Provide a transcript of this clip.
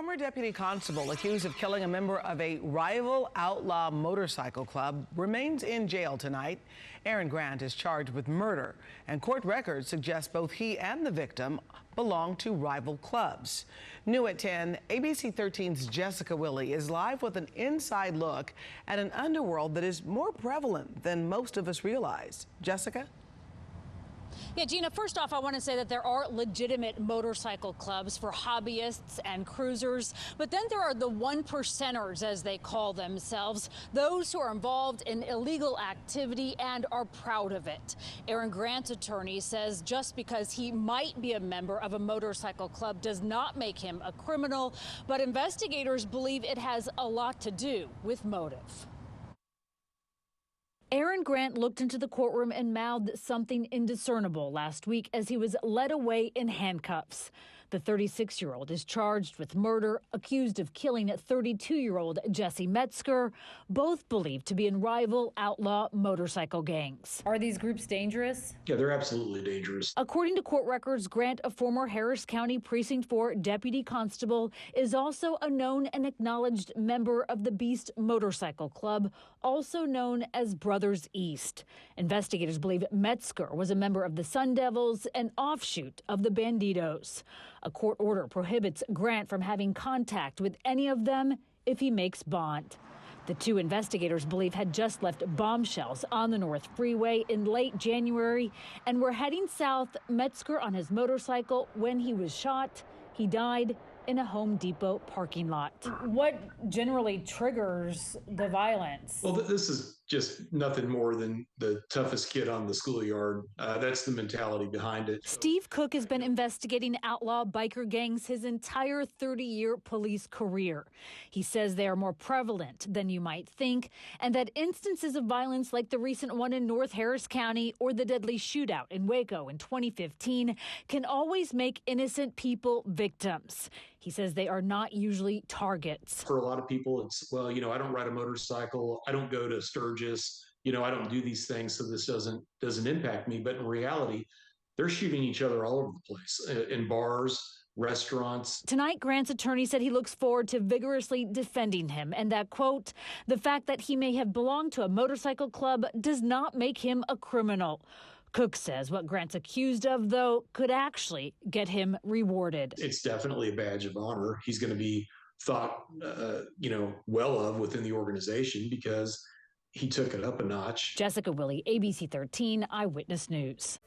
former deputy constable accused of killing a member of a rival outlaw motorcycle club remains in jail tonight. Aaron Grant is charged with murder, and court records suggest both he and the victim belong to rival clubs. New at 10, ABC13's Jessica Willey is live with an inside look at an underworld that is more prevalent than most of us realize. Jessica? Yeah, Gina, first off, I want to say that there are legitimate motorcycle clubs for hobbyists and cruisers, but then there are the one percenters, as they call themselves, those who are involved in illegal activity and are proud of it. Aaron Grant's attorney says just because he might be a member of a motorcycle club does not make him a criminal, but investigators believe it has a lot to do with motive. Aaron Grant looked into the courtroom and mouthed something indiscernible last week as he was led away in handcuffs. The 36-year-old is charged with murder, accused of killing 32-year-old Jesse Metzger, both believed to be in rival outlaw motorcycle gangs. Are these groups dangerous? Yeah, they're absolutely dangerous. According to court records, Grant, a former Harris County Precinct 4 deputy constable, is also a known and acknowledged member of the Beast Motorcycle Club, also known as Brothers East. Investigators believe Metzger was a member of the Sun Devils, an offshoot of the Bandidos. A court order prohibits Grant from having contact with any of them if he makes bond. The two investigators believe had just left bombshells on the North Freeway in late January and were heading south. Metzger on his motorcycle when he was shot. He died in a Home Depot parking lot. What generally triggers the violence? Well, this is just nothing more than the toughest kid on the schoolyard. That's the mentality behind it. Steve Cook has been investigating outlaw biker gangs his entire 30-year police career. He says they are more prevalent than you might think, and that instances of violence like the recent one in North Harris County or the deadly shootout in Waco in 2015 can always make innocent people victims. He says they are not usually targets. For a lot of people, it's, well, I don't ride a motorcycle. I don't go to Sturgis. I don't do these things, so this doesn't impact me. But in reality, they're shooting each other all over the place, in bars, restaurants. Tonight, Grant's attorney said he looks forward to vigorously defending him and that, quote, the fact that he may have belonged to a motorcycle club does not make him a criminal. Cook says what Grant's accused of, though, could actually get him rewarded. It's definitely a badge of honor. He's going to be thought, well of within the organization because he took it up a notch. Jessica Willey, ABC 13 Eyewitness News.